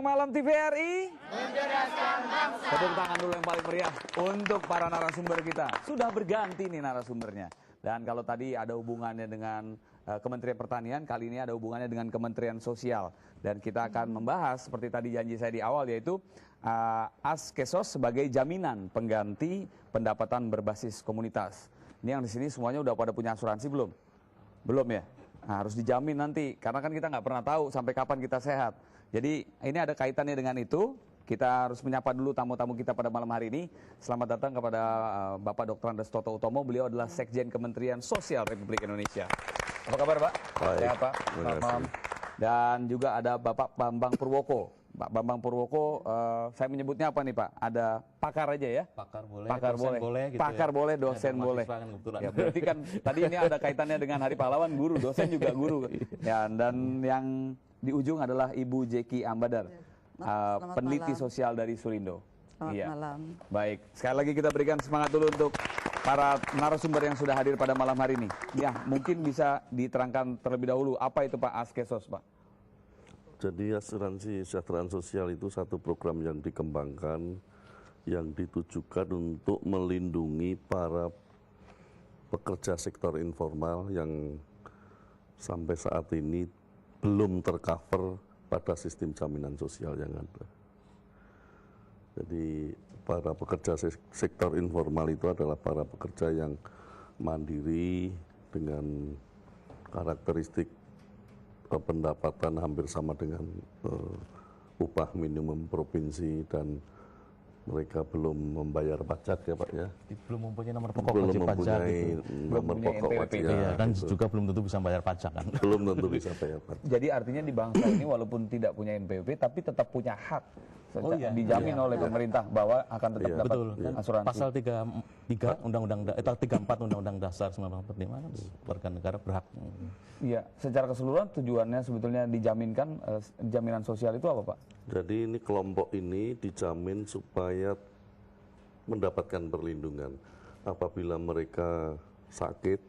Menjelang Malam TVRI, mencerdaskan bangsa. Tepuk tangan dulu yang paling meriah untuk para narasumber kita. Sudah berganti nih narasumbernya. Dan kalau tadi ada hubungannya dengan Kementerian Pertanian, kali ini ada hubungannya dengan Kementerian Sosial. Dan kita akan membahas seperti tadi janji saya di awal, yaitu Askesos sebagai jaminan pengganti pendapatan berbasis komunitas. Ini yang di sini semuanya udah pada punya asuransi belum? Belum ya? Nah, harus dijamin nanti, karena kan kita nggak pernah tahu sampai kapan kita sehat. Jadi ini ada kaitannya dengan itu. Kita harus menyapa dulu tamu-tamu kita pada malam hari ini. Selamat datang kepada Bapak Dr. Andes Toto Utomo. Beliau adalah Sekjen Kementerian Sosial Republik Indonesia. Apa kabar, Pak? Baik. Sehat, Pak? Selamat malam. Dan juga ada Bapak Bambang Purwoko. Pak Bambang Purwoko, saya menyebutnya apa nih Pak? Ada pakar aja ya? Pakar boleh, pakar dosen boleh, gitu pakar ya. boleh, dosen boleh. Kan Ya, berarti kan tadi ini ada kaitannya dengan Hari Pahlawan, guru, dosen juga guru. Ya, dan yang di ujung adalah Ibu Jeki Ambadar, peneliti malam. sosial dari Sulindo. Selamat malam. Baik, sekali lagi kita berikan semangat dulu untuk para narasumber yang sudah hadir pada malam hari ini. Ya, mungkin bisa diterangkan terlebih dahulu apa itu Pak Askesos, Pak? Jadi asuransi kesejahteraan sosial itu satu program yang dikembangkan yang ditujukan untuk melindungi para pekerja sektor informal yang sampai saat ini belum tercover pada sistem jaminan sosial yang ada. Jadi para pekerja sektor informal itu adalah para pekerja yang mandiri dengan karakteristik pendapatan hampir sama dengan upah minimum provinsi dan mereka belum membayar pajak ya Pak ya. Belum mempunyai nomor pokok wajib pajak gitu. Nomor pokok wajib ya, dan gitu. juga belum tentu bisa bayar pajak kan. Belum tentu bisa bayar pajak. Jadi artinya di bangsa ini walaupun tidak punya NPWP tapi tetap punya hak. Dijamin oleh pemerintah bahwa akan tetap dapat asuransi. Pasal 34 Undang-Undang Dasar 1945 warga negara berhak. Iya, secara keseluruhan tujuannya sebetulnya dijaminkan jaminan sosial itu apa Pak? Jadi ini kelompok ini dijamin supaya mendapatkan perlindungan apabila mereka sakit,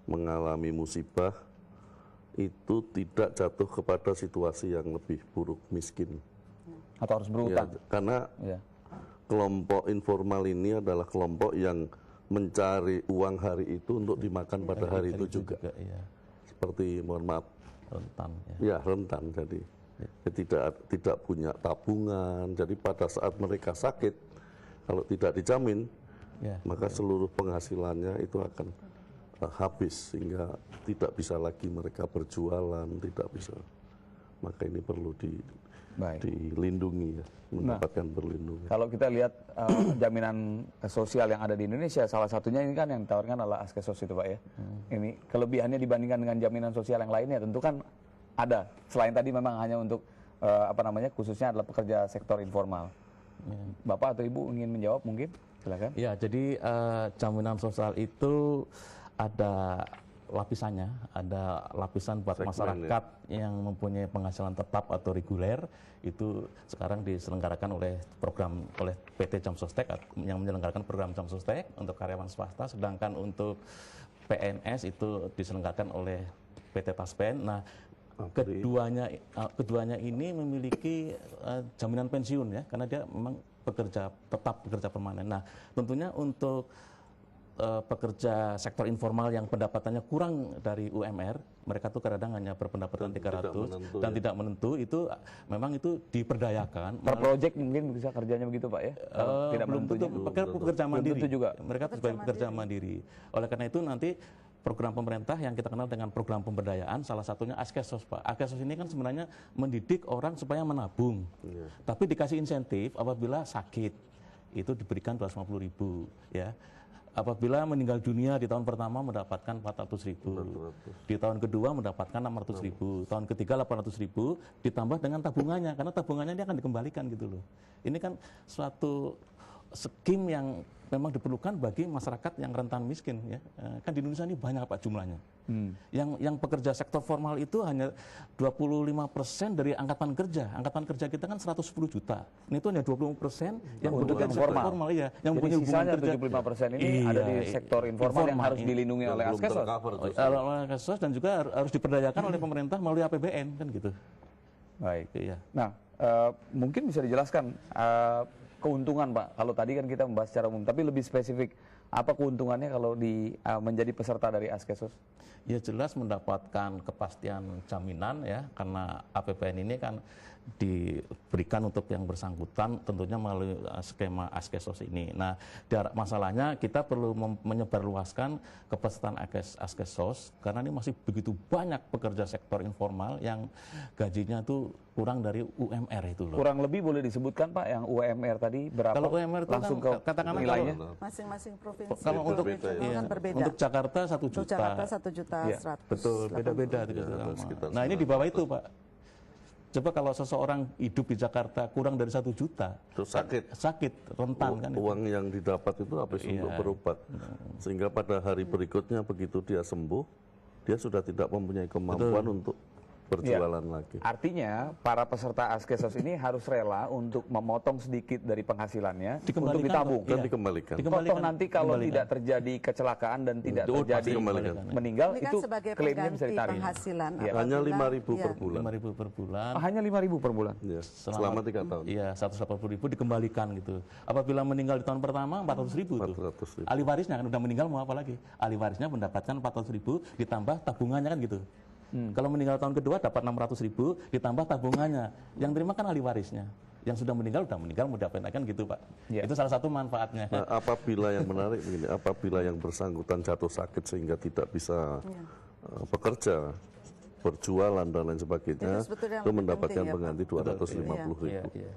mengalami musibah, itu tidak jatuh kepada situasi yang lebih buruk, miskin. Atau harus berutang? Ya, karena kelompok informal ini adalah kelompok yang mencari uang hari itu untuk dimakan pada hari itu juga. Seperti, mohon maaf, rentan. Ya, rentan. Jadi tidak punya tabungan. Jadi pada saat mereka sakit, kalau tidak dijamin, maka seluruh penghasilannya itu akan habis sehingga tidak bisa lagi mereka berjualan, tidak bisa. Maka ini perlu dilindungi ya, mendapatkan perlindungan. Kalau kita lihat jaminan sosial yang ada di Indonesia, salah satunya ini kan yang ditawarkan adalah Askesos itu Pak ya. Ini kelebihannya dibandingkan dengan jaminan sosial yang lainnya tentu kan ada. Selain tadi memang hanya untuk khususnya adalah pekerja sektor informal. Bapak atau Ibu ingin menjawab mungkin? Silakan. Ya, jadi jaminan sosial itu ada lapisannya, ada lapisan buat masyarakat yang mempunyai penghasilan tetap atau reguler, itu sekarang diselenggarakan oleh PT Jam Sostek yang menyelenggarakan program Jam Sostek untuk karyawan swasta, sedangkan untuk PNS itu diselenggarakan oleh PT Taspen. Nah, keduanya ini memiliki jaminan pensiun ya, karena dia memang tetap bekerja permanen. Nah, tentunya untuk pekerja sektor informal yang pendapatannya kurang dari UMR, mereka tuh kadang hanya berpendapatan 300 dan tidak menentu, itu memang itu diperdayakan. Per project mungkin bisa kerjanya begitu Pak ya? Tidak belum tentu, pekerja mandiri. Juga. Mereka sebagai pekerja mandiri. Oleh karena itu nanti program pemerintah yang kita kenal dengan program pemberdayaan, salah satunya Askesos Pak. Askesos ini kan sebenarnya mendidik orang supaya menabung, tapi dikasih insentif apabila sakit, itu diberikan 250.000 ya. Apabila meninggal dunia di tahun pertama mendapatkan 400.000, di tahun kedua mendapatkan 600.000, tahun ketiga 800.000, ditambah dengan tabungannya, karena tabungannya ini akan dikembalikan gitu loh. Ini kan suatu skim yang memang diperlukan bagi masyarakat yang rentan miskin ya. Kan di Indonesia ini banyak Pak jumlahnya. Yang pekerja sektor formal itu hanya 25% dari angkatan kerja. Angkatan kerja kita kan 110 juta. Ini itu hanya 20% yang bekerja sektor formal ya. Yang punya hubungan kerja 75% ini ada di sektor informal yang harus dilindungi oleh Askesos. Oleh Askesos dan juga harus diperdayakan oleh pemerintah melalui APBN kan gitu. Baik. Iya. Nah, mungkin bisa dijelaskan keuntungan Pak. Kalau tadi kan kita membahas secara umum, tapi lebih spesifik apa keuntungannya kalau menjadi peserta dari Askesos? Ya jelas mendapatkan kepastian jaminan ya, karena APBN ini kan diberikan untuk yang bersangkutan tentunya melalui skema Askesos ini. Nah, masalahnya kita perlu menyebarluaskan kepesertaan Askesos karena ini masih begitu banyak pekerja sektor informal yang gajinya itu kurang dari UMR itu loh. Kurang lebih boleh disebutkan Pak yang UMR tadi berapa? Kalau UMR itu langsung kan, ke katakanlah nilainya. Masing-masing provinsi Kalau untuk kan berbeda. untuk Jakarta 1 Untuk juta. Jakarta 1.100.000. Ya, betul, beda-beda gitu. sekitar Nah, ini di bawah itu, Pak. Coba kalau seseorang hidup di Jakarta kurang dari 1 juta, Terus sakit, rentan kan. uang yang didapat itu habis untuk berobat. Sehingga pada hari berikutnya begitu dia sembuh, dia sudah tidak mempunyai kemampuan untuk berjualan lagi. Artinya para peserta Askesos ini harus rela untuk memotong sedikit dari penghasilannya untuk ditabung. Dan dikembalikan. Toh nanti kalau tidak terjadi kecelakaan dan tidak terjadi meninggal, Ini kan itu sebagai klaimnya bisa pengganti ditarik. penghasilan. Hanya apabila- 5.000 per bulan. 5.000 per bulan. Hanya 5.000 per bulan. Ya, selama 3 tahun. Iya, 180.000 dikembalikan gitu. Apabila meninggal di tahun pertama 400.000 tuh. 400.000. Ahli warisnya kan udah meninggal mau apa lagi? Ahli warisnya mendapatkan 400.000 ditambah tabungannya kan gitu. Kalau meninggal tahun kedua dapat 600.000 ditambah tabungannya. Yang terima kan ahli warisnya. Yang sudah meninggal mau dapatkan gitu Pak. Ya. Itu salah satu manfaatnya. Nah, apabila yang menarik begini, apabila yang bersangkutan jatuh sakit sehingga tidak bisa bekerja, berjualan dan lain sebagainya, Itu sebetulnya yang itu lebih mendapatkan penting ya, pengganti Pak. 250.000. Iya, iya.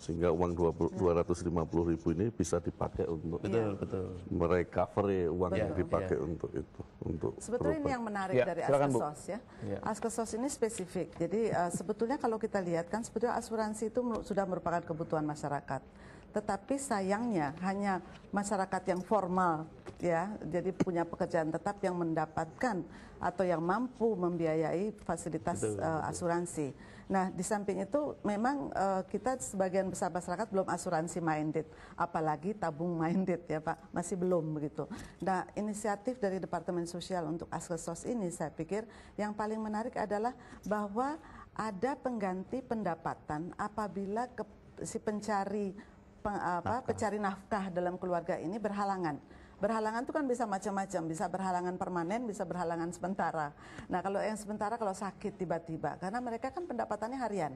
Sehingga uang 250.000 ini bisa dipakai untuk Betul. merecovery uang yang dipakai untuk itu, untuk Sebetulnya ini berobat. yang menarik Ya, dari silakan, Bu. Askesos ya. Askesos ini spesifik. Jadi sebetulnya kalau kita lihat kan sebetulnya asuransi itu sudah merupakan kebutuhan masyarakat. Tetapi sayangnya hanya masyarakat yang formal ya, jadi punya pekerjaan tetap yang mendapatkan atau yang mampu membiayai fasilitas asuransi. Nah, di samping itu memang kita sebagian besar masyarakat belum asuransi minded, apalagi tabung minded ya Pak, masih belum begitu. Nah, inisiatif dari Departemen Sosial untuk Askesos ini saya pikir yang paling menarik adalah bahwa ada pengganti pendapatan apabila si pencari nafkah dalam keluarga ini berhalangan. Berhalangan itu kan bisa macam-macam, bisa berhalangan permanen, bisa berhalangan sementara. Nah, kalau yang sementara kalau sakit tiba-tiba, karena mereka kan pendapatannya harian.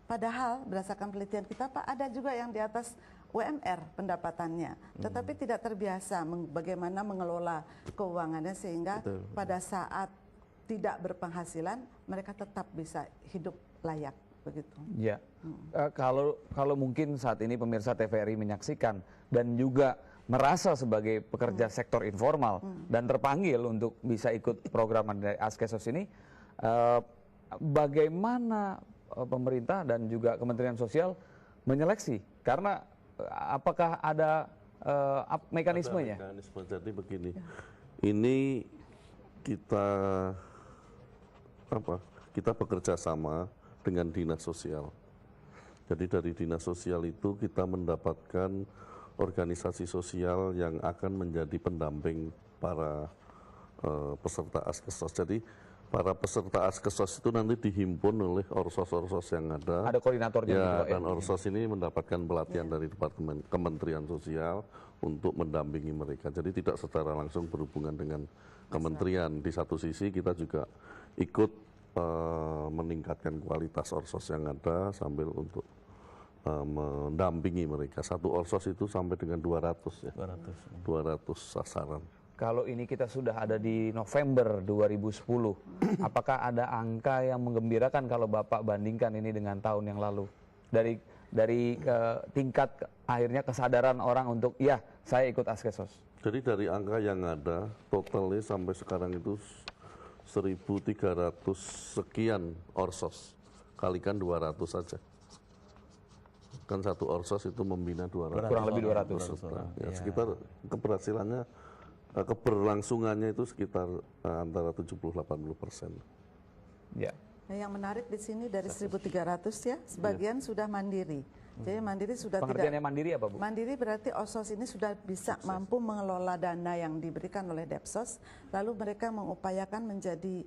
Padahal berdasarkan penelitian kita Pak, ada juga yang di atas UMR pendapatannya, tetapi tidak terbiasa bagaimana mengelola keuangannya sehingga pada saat tidak berpenghasilan mereka tetap bisa hidup layak begitu. Ya, kalau mungkin saat ini pemirsa TVRI menyaksikan dan juga merasa sebagai pekerja sektor informal dan terpanggil untuk bisa ikut program dari Askesos ini, bagaimana pemerintah dan juga Kementerian Sosial menyeleksi? Karena apakah ada mekanismenya? Ada mekanisme. Jadi begini, ini kita bekerja sama dengan dinas sosial. Jadi dari dinas sosial itu kita mendapatkan organisasi sosial yang akan menjadi pendamping para peserta Askesos. Jadi para peserta Askesos itu nanti dihimpun oleh orsos-orsos yang ada. Ada koordinatornya ya, gitu, Pak, dan orsos ini mendapatkan pelatihan dari Departemen Kementerian Sosial untuk mendampingi mereka. Jadi tidak secara langsung berhubungan dengan kementerian. Di satu sisi kita juga ikut meningkatkan kualitas orsos yang ada sambil untuk mendampingi mereka. Satu orsos itu sampai dengan 200 ya. 200 sasaran. Kalau ini kita sudah ada di November 2010, apakah ada angka yang menggembirakan kalau Bapak bandingkan ini dengan tahun yang lalu? Dari tingkat akhirnya kesadaran orang untuk, ya saya ikut Askesos. Jadi dari angka yang ada, totalnya sampai sekarang itu 1.300 sekian orsos. Kalikan 200 saja. Kan satu orsos itu membina 200. Kurang lebih 200. Ya, sekitar keberhasilannya, keberlangsungannya itu sekitar antara 70-80%. Ya. Nah, yang menarik di sini dari 1.300 ya, sebagian sudah mandiri. Jadi mandiri sudah Pengertiannya mandiri apa, Bu? Mandiri berarti OSOS ini sudah bisa mampu mengelola dana yang diberikan oleh Depsos, lalu mereka mengupayakan menjadi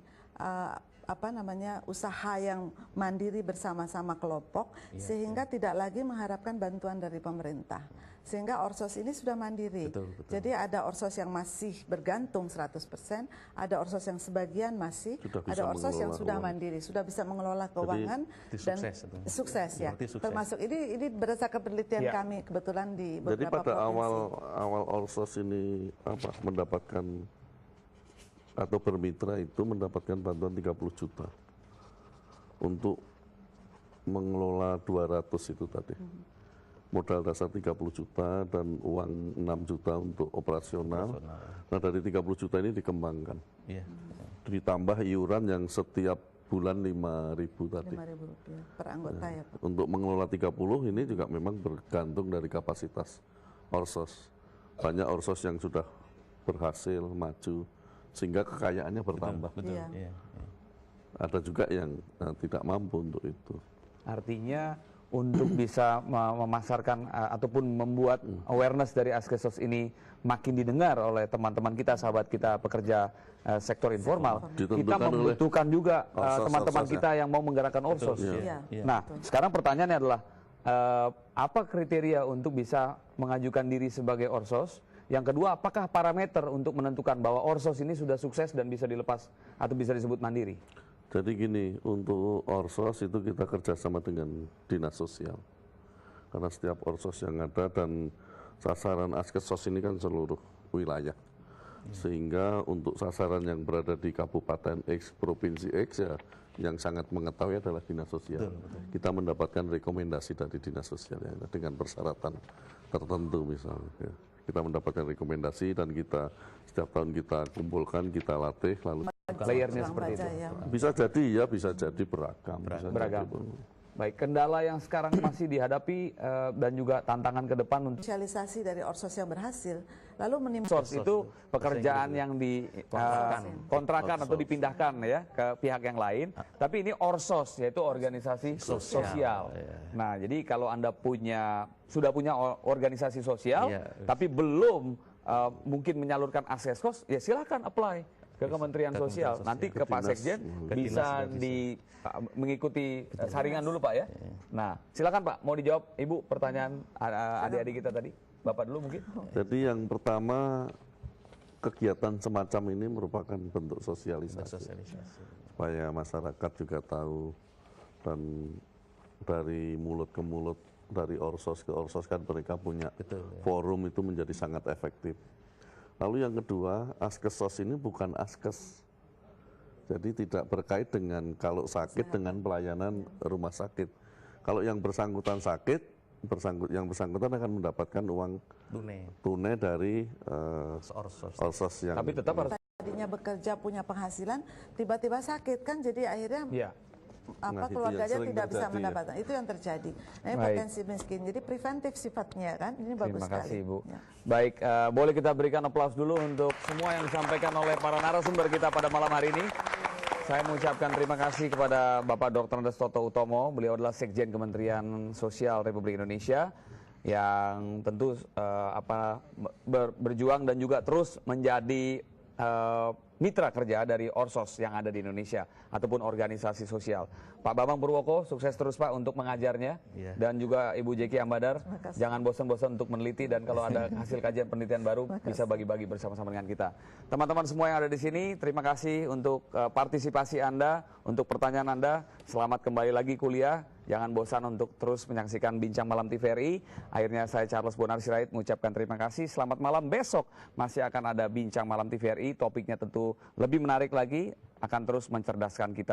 usaha yang mandiri bersama-sama kelompok, sehingga tidak lagi mengharapkan bantuan dari pemerintah. Sehingga Orsos ini sudah mandiri. Jadi ada Orsos yang masih bergantung 100%, ada Orsos yang sebagian masih, ada Orsos yang sudah mandiri, sudah bisa mengelola keuangan dan sukses ya. Termasuk ini berdasarkan penelitian kami kebetulan di beberapa provinsi. Jadi pada awal Orsos ini mendapatkan atau bermitra itu mendapatkan bantuan 30 juta untuk mengelola 200 itu tadi. Modal dasar 30 juta dan uang 6 juta untuk operasional. Nah dari 30 juta ini dikembangkan. Ditambah iuran yang setiap bulan 5.000 tadi. 5.000 rupiah per anggota ya Pak. Untuk mengelola 30 ini juga memang bergantung dari kapasitas Orsos. Banyak Orsos yang sudah berhasil maju sehingga kekayaannya bertambah. Ada juga yang tidak mampu untuk itu. Artinya untuk bisa memasarkan ataupun membuat awareness dari Askesos ini makin didengar oleh teman-teman kita, sahabat kita pekerja sektor informal, kita membutuhkan juga teman-teman kita yang mau menggerakkan Orsos. Nah, sekarang pertanyaannya adalah apa kriteria untuk bisa mengajukan diri sebagai Orsos? Yang kedua, apakah parameter untuk menentukan bahwa Orsos ini sudah sukses dan bisa dilepas atau bisa disebut mandiri? Jadi gini, untuk Orsos itu kita kerjasama dengan Dinas Sosial. Karena setiap Orsos yang ada dan sasaran Askesos ini kan seluruh wilayah. Sehingga untuk sasaran yang berada di Kabupaten X, Provinsi X ya, yang sangat mengetahui adalah Dinas Sosial. Kita mendapatkan rekomendasi dari Dinas Sosial ya, dengan persyaratan tertentu misalnya. Ya. Kita mendapatkan rekomendasi dan kita setiap tahun kita kumpulkan, kita latih, lalu layernya seperti itu. Bisa jadi ya, bisa jadi beragam. Beragam. Baik, kendala yang sekarang masih dihadapi dan juga tantangan ke depan untuk sosialisasi dari Orsos yang berhasil, lalu Orsos itu pekerjaan yang dikontrakan atau dipindahkan ya ke pihak yang lain. Tapi ini Orsos yaitu organisasi sosial. Nah, jadi kalau Anda sudah punya organisasi sosial, tapi belum mungkin menyalurkan Askesos, ya silakan apply ke Kementerian Sosial. Nanti ke Pak Sekjen bisa mengikuti saringan dulu Pak ya. Nah, silakan Pak, mau dijawab Ibu pertanyaan adik-adik kita tadi. Bapak dulu mungkin. Jadi yang pertama, kegiatan semacam ini merupakan bentuk sosialisasi. Supaya masyarakat juga tahu, dan dari mulut ke mulut, dari Orsos ke Orsos kan mereka punya forum itu menjadi sangat efektif. Lalu yang kedua, Askesos ini bukan Askes. Jadi tidak berkait dengan kalau sakit dengan pelayanan rumah sakit. Kalau yang bersangkutan sakit, yang bersangkutan akan mendapatkan uang tunai dari Orsos yang... Tapi tetap harus... Tadinya bekerja punya penghasilan, tiba-tiba sakit kan, jadi akhirnya... keluarganya tidak bisa mendapatkan. Itu yang terjadi. Nah, ini potensi miskin. Jadi preventif sifatnya kan. Ini bagus sekali. Terima kasih Ibu. Baik, boleh kita berikan aplaus dulu untuk semua yang disampaikan oleh para narasumber kita pada malam hari ini. Saya mengucapkan terima kasih kepada Bapak Dr. Andes Toto Utomo. Beliau adalah Sekjen Kementerian Sosial Republik Indonesia yang tentu berjuang dan juga terus menjadi mitra kerja dari Orsos yang ada di Indonesia ataupun organisasi sosial. Pak Bambang Purwoko, sukses terus Pak untuk mengajarnya. Dan juga Ibu Jeki Ambadar, jangan bosan-bosan untuk meneliti dan kalau ada hasil kajian penelitian baru bisa bagi-bagi bersama-sama dengan kita. Teman-teman semua yang ada di sini, terima kasih untuk partisipasi Anda, untuk pertanyaan Anda. Selamat kembali lagi kuliah. Jangan bosan untuk terus menyaksikan Bincang Malam TVRI. Akhirnya saya Charles Bonar Sirait mengucapkan terima kasih. Selamat malam. Besok masih akan ada Bincang Malam TVRI. Topiknya tentu lebih menarik lagi, akan terus mencerdaskan kita.